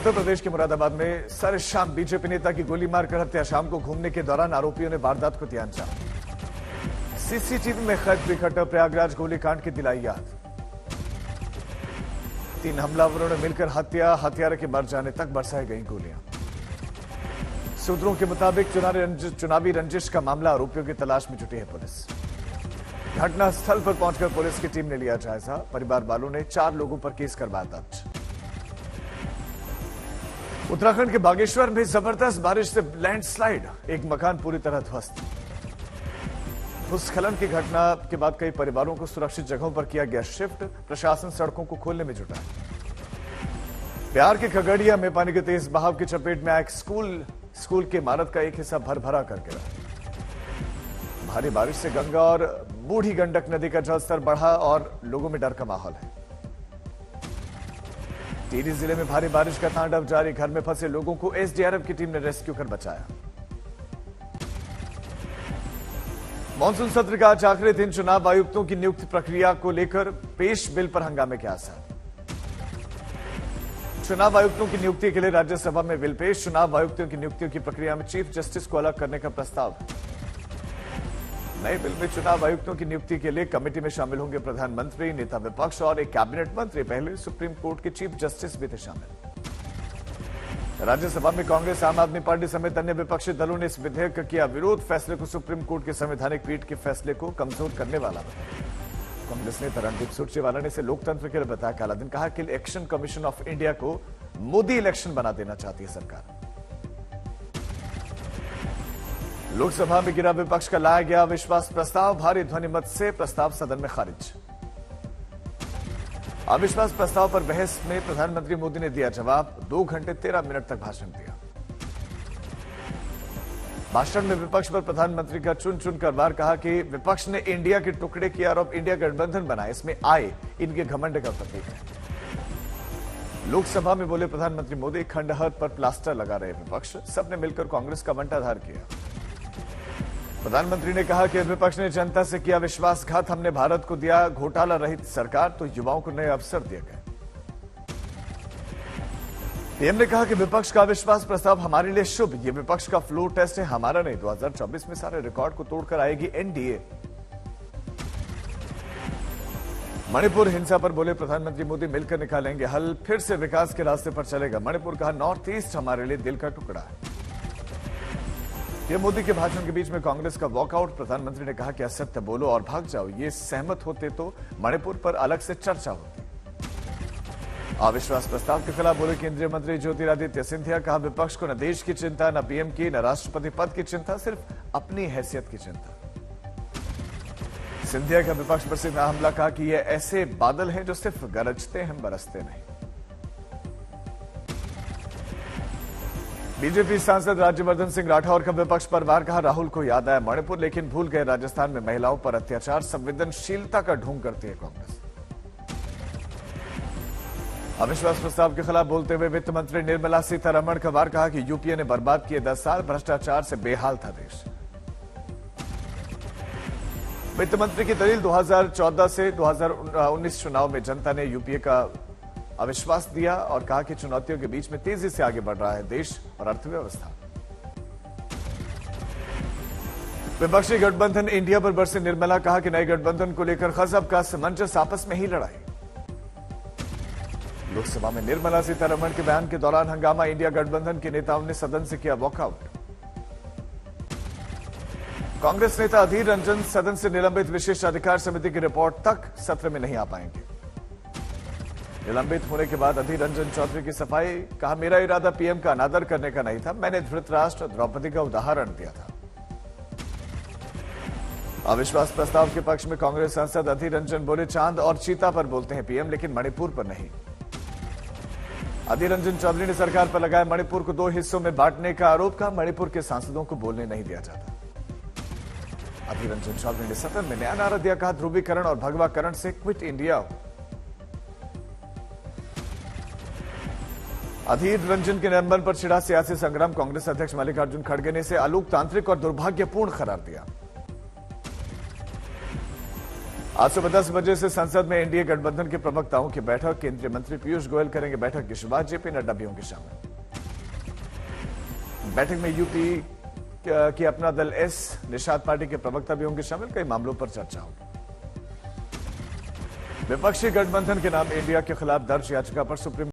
उत्तर प्रदेश के मुरादाबाद में सर शाम बीजेपी नेता की गोली मारकर हत्या। शाम को घूमने के दौरान आरोपियों ने वारदात को दिया अंजाम। सीसीटीवी में कैद बिखटा प्रयागराज गोलीकांड की दिलाई याद। 3 हमलावरों ने मिलकर हत्यारे के मर जाने तक बरसाई गई गोलियां। सूत्रों के मुताबिक चुनावी रंजिश का मामला, आरोपियों की तलाश में जुटी है पुलिस। घटनास्थल पर पहुंचकर पुलिस की टीम ने लिया जायजा। परिवार वालों ने 4 लोगों पर केस करवाया दर्ज। उत्तराखंड के बागेश्वर में जबरदस्त बारिश से लैंडस्लाइड, एक मकान पूरी तरह ध्वस्त। भूस्खलन की घटना के बाद कई परिवारों को सुरक्षित जगहों पर किया गया शिफ्ट। प्रशासन सड़कों को खोलने में जुटा है। बिहार के खगड़िया में पानी के तेज बहाव की चपेट में आया एक स्कूल की इमारत का एक हिस्सा भर कर गिरा। भारी बारिश से गंगा और बूढ़ी गंडक नदी का जलस्तर बढ़ा और लोगों में डर का माहौल है। टिहरी जिले में भारी बारिश का तांडव जारी। घर में फंसे लोगों को एसडीआरएफ की टीम ने रेस्क्यू कर बचाया। मानसून सत्र का आज आखिरी दिन। चुनाव आयुक्तों की नियुक्ति प्रक्रिया को लेकर पेश बिल पर हंगामे के आसार। चुनाव आयुक्तों की नियुक्ति के लिए राज्यसभा में बिल पेश। चुनाव आयुक्तों की नियुक्तियों की प्रक्रिया में चीफ जस्टिस को अलग करने का प्रस्ताव। नए बिल में चुनाव आयुक्तों की नियुक्ति के लिए कमेटी में शामिल होंगे प्रधानमंत्री, नेता विपक्ष और एक कैबिनेट मंत्री। पहले सुप्रीम कोर्ट के चीफ जस्टिस भी थे शामिल। राज्यसभा में कांग्रेस, आम आदमी पार्टी समेत अन्य विपक्षी दलों ने इस विधेयक का किया विरोध। फैसले को सुप्रीम कोर्ट के संवैधानिक पीठ के फैसले को कमजोर करने वाला बताया। कांग्रेस नेता रणदीप सुरजेवाला ने इसे लोकतंत्र के लिए बताया काला दिन। कहा कि इलेक्शन कमीशन ऑफ इंडिया को मोदी इलेक्शन बना देना चाहती है सरकार। लोकसभा में गिरा विपक्ष का लाया गया अविश्वास प्रस्ताव। भारी ध्वनिमत से प्रस्ताव सदन में खारिज। अविश्वास प्रस्ताव पर बहस में प्रधानमंत्री मोदी ने दिया जवाब। 2 घंटे 13 मिनट तक भाषण दिया। भाषण में विपक्ष पर प्रधानमंत्री का चुन कर वार। कहा कि विपक्ष ने इंडिया के टुकड़े किया और अब इंडिया गठबंधन बनाए, इसमें आए इनके घमंड का प्रतीक है। लोकसभा में बोले प्रधानमंत्री मोदी, खंडहर पर प्लास्टर लगा रहे विपक्ष, सबने मिलकर कांग्रेस का बंटाधार किया। प्रधानमंत्री ने कहा कि विपक्ष ने जनता से किया विश्वासघात। हमने भारत को दिया घोटाला रहित सरकार, तो युवाओं को नए अवसर दिए गए। पीएम ने कहा कि विपक्ष का अविश्वास प्रस्ताव हमारे लिए शुभ। ये विपक्ष का फ्लोर टेस्ट है, हमारा नहीं। 2024 में सारे रिकॉर्ड को तोड़कर आएगी एनडीए। मणिपुर हिंसा पर बोले प्रधानमंत्री मोदी, मिलकर निकालेंगे हल, फिर से विकास के रास्ते पर चलेगा मणिपुर। कहा नॉर्थ ईस्ट हमारे लिए दिल का टुकड़ा है। पीएम मोदी के भाषण के बीच में कांग्रेस का वॉकआउट। प्रधानमंत्री ने कहा कि असत्य बोलो और भाग जाओ। ये सहमत होते तो मणिपुर पर अलग से चर्चा होती। अविश्वास प्रस्ताव के खिलाफ बोले केंद्रीय मंत्री ज्योतिरादित्य सिंधिया। कहा विपक्ष को न देश की चिंता, न पीएम की, न राष्ट्रपति पद की चिंता, सिर्फ अपनी हैसियत की चिंता। सिंधिया का विपक्ष पर सीधा हमला। कहा कि ये ऐसे बादल हैं जो सिर्फ गरजते हैं, बरसते नहीं। बीजेपी सांसद राज्यवर्धन सिंह राठौर का विपक्ष पर वार। कहा राहुल को याद आया मणिपुर, लेकिन भूल गए राजस्थान में महिलाओं पर अत्याचार। संवेदनशीलता का ढोंग करती है कांग्रेस। अविश्वास प्रस्ताव के खिलाफ बोलते हुए वित्त मंत्री निर्मला सीतारमण का वार। कहा कि यूपीए ने बर्बाद किए 10 साल, भ्रष्टाचार से बेहाल था देश। वित्त मंत्री की दलील, 2014 से 2019 चुनाव में जनता ने यूपीए का अविश्वास दिया और कहा कि चुनौतियों के बीच में तेजी से आगे बढ़ रहा है देश और अर्थव्यवस्था। विपक्षी गठबंधन इंडिया पर बरसे निर्मला। कहा कि नए गठबंधन को लेकर गजब का असमंजस, आपस में ही लड़ाई। लोकसभा में निर्मला सीतारमण के बयान के दौरान हंगामा। इंडिया गठबंधन के नेताओं ने सदन से किया वॉकआउट। कांग्रेस नेता अधीर रंजन सदन से निलंबित विशेष अधिकार समिति की रिपोर्ट तक सत्र में नहीं आ पाएंगे। निलंबित होने के बाद अधीर रंजन चौधरी की सफाई। कहा मेरा इरादा पीएम का अनादर करने का नहीं था, मैंने धृतराष्ट्र द्रौपदी का उदाहरण दिया था। अविश्वास प्रस्ताव के पक्ष में कांग्रेस सांसद अधीर रंजन बोले चांद और चीता पर बोलते हैं पीएम, लेकिन मणिपुर पर नहीं। अधीर रंजन चौधरी ने सरकार पर लगाया मणिपुर को 2 हिस्सों में बांटने का आरोप। कहा मणिपुर के सांसदों को बोलने नहीं दिया जाता। अधीर रंजन चौधरी ने सदन में नया नारा दिया। कहा ध्रुवीकरण और भगवाकरण से क्विट इंडिया हो। अधीर रंजन के निलंबन पर छिड़ा सियासी संग्राम। कांग्रेस अध्यक्ष मल्लिकार्जुन खड़गे ने इसे अलोकतांत्रिक और दुर्भाग्यपूर्ण करार दिया। आज सुबह 10 बजे से संसद में एनडीए गठबंधन के प्रवक्ताओं की बैठक। केंद्रीय मंत्री पीयूष गोयल करेंगे बैठक की शुरुआत। जेपी नड्डा भी होंगे शामिल। बैठक में यूपी की अपना दल एस निषाद पार्टी के प्रवक्ता भी होंगे शामिल। कई मामलों पर चर्चा होगी। विपक्षी गठबंधन के नाम इंडिया के खिलाफ दर्ज याचिका पर सुप्रीम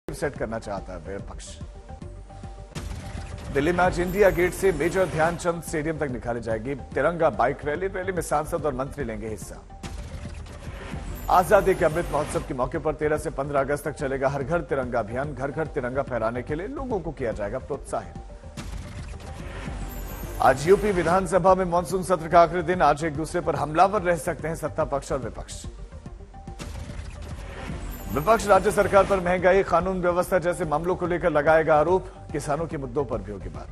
सेट करना चाहता है विपक्ष। दिल्ली में आज इंडिया गेट से मेजर ध्यानचंद स्टेडियम तक निकाली जाएगी तिरंगा बाइक रैली में सांसद और मंत्री लेंगे हिस्सा। आजादी के अमृत महोत्सव के मौके पर 13 से 15 अगस्त तक चलेगा हर घर तिरंगा अभियान। घर घर तिरंगा फहराने के लिए लोगों को किया जाएगा प्रोत्साहित। आज यूपी विधानसभा में मानसून सत्र का आखिरी दिन। आज एक दूसरे पर हमलावर रह सकते हैं सत्ता पक्ष और विपक्ष। विपक्ष राज्य सरकार पर महंगाई, कानून व्यवस्था जैसे मामलों को लेकर लगाएगा आरोप। किसानों के मुद्दों पर भी होगी बात।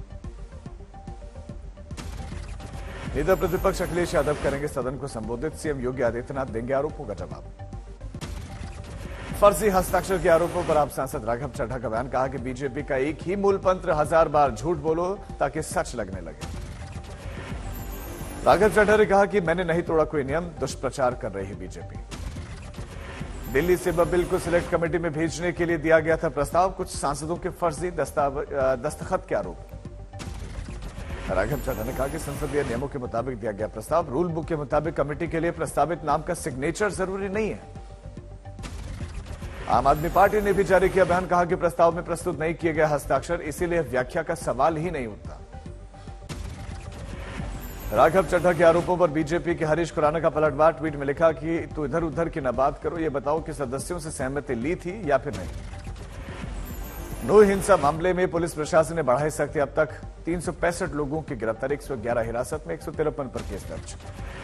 नेता प्रतिपक्ष अखिलेश यादव करेंगे सदन को संबोधित। सीएम योगी आदित्यनाथ देंगे आरोपों का जवाब। फर्जी हस्ताक्षर के आरोपों पर आप सांसद राघव चड्ढा का बयान। कहा कि बीजेपी का एक ही मूल मंत्र 1000 बार झूठ बोलो ताकि सच लगने लगे। राघव चड्ढा ने कहा कि मैंने नहीं तोड़ा कोई नियम, दुष्प्रचार कर रही है बीजेपी। दिल्ली से बिल को सिलेक्ट कमेटी में भेजने के लिए दिया गया था प्रस्ताव। कुछ सांसदों के फर्जी दस्तखत के आरोप। राघव चड्ढा ने कहा कि संसदीय नियमों के मुताबिक दिया गया प्रस्ताव। रूल बुक के मुताबिक कमेटी के लिए प्रस्तावित नाम का सिग्नेचर जरूरी नहीं है। आम आदमी पार्टी ने भी जारी किया बयान। कहा कि प्रस्ताव में प्रस्तुत नहीं किए गए हस्ताक्षर, इसीलिए व्याख्या का सवाल ही नहीं उठता। राघव चड्ढा के आरोपों पर बीजेपी के हरीश खुराना का पलटवार। ट्वीट में लिखा कि तू इधर उधर की न बात करो, ये बताओ कि सदस्यों से सहमति ली थी या फिर नहीं। नूह हिंसा मामले में पुलिस प्रशासन ने बढ़ाई सख्ती। अब तक 365 लोगों की गिरफ्तारी, 111 हिरासत में, 153 पर केस दर्ज।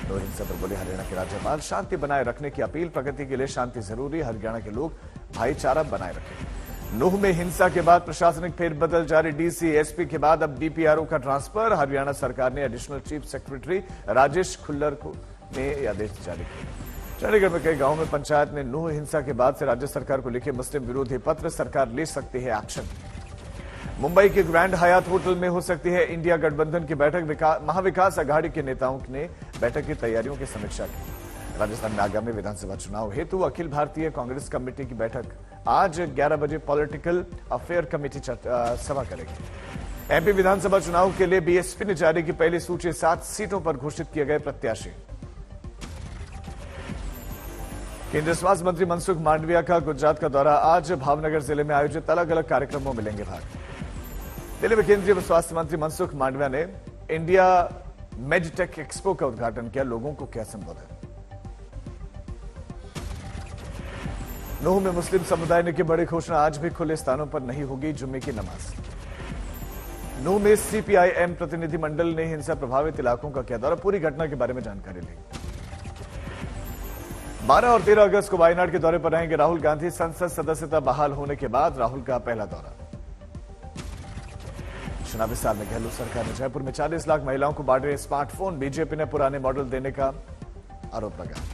नूह हिंसा पर बोले हरियाणा के राज्यपाल। शांति बनाए रखने की अपील। प्रगति के लिए शांति जरूरी। हरियाणा के लोग भाईचारा बनाए रखें। नूह में हिंसा के बाद प्रशासनिक फेरबदल जारी। डीसी एसपी के बाद अब डीपीआरओ का ट्रांसफर। हरियाणा सरकार ने additional chief secretary Rajesh Khullar को ने आदेश जारी किया। चंडीगढ़ में कई गांवों में पंचायत ने नूह हिंसा के बाद से राज्य सरकार को लिखे मुस्लिम विरोधी पत्र। सरकार ले सकती है एक्शन। मुंबई के ग्रैंड हयात होटल में हो सकती है इंडिया गठबंधन की बैठक। महाविकास अघाड़ी के नेताओं ने बैठक की तैयारियों की समीक्षा की। राजस्थान में आगामी विधानसभा चुनाव हेतु अखिल भारतीय कांग्रेस कमेटी की बैठक आज 11 बजे पॉलिटिकल अफेयर कमेटी सभा करेगी। एमपी विधानसभा चुनाव के लिए बीएसपी ने जारी की पहली सूची। 7 सीटों पर घोषित किए गए प्रत्याशी। केंद्रीय स्वास्थ्य मंत्री मनसुख मांडविया का गुजरात का दौरा। आज भावनगर जिले में आयोजित अलग अलग कार्यक्रमों में लेंगे भाग। दिल्ली में केंद्रीय स्वास्थ्य मंत्री मनसुख मांडविया ने इंडिया मेडटेक एक्सपो का उद्घाटन किया। लोगों को किया संबोधित। नूह में मुस्लिम समुदाय ने की बड़ी घोषणा। आज भी खुले स्थानों पर नहीं होगी जुम्मे की नमाज। नूह में सीपीआईएम प्रतिनिधिमंडल ने हिंसा प्रभावित इलाकों का किया दौरा। पूरी घटना के बारे में जानकारी ली। 12 और 13 अगस्त को वायनाड के दौरे पर रहेंगे राहुल गांधी। संसद सदस्यता बहाल होने के बाद राहुल का पहला दौरा। चुनावी साल में गहलोत सरकार ने जयपुर में 40 लाख महिलाओं को बांटे स्मार्टफोन। बीजेपी ने पुराने मॉडल देने का आरोप लगाया।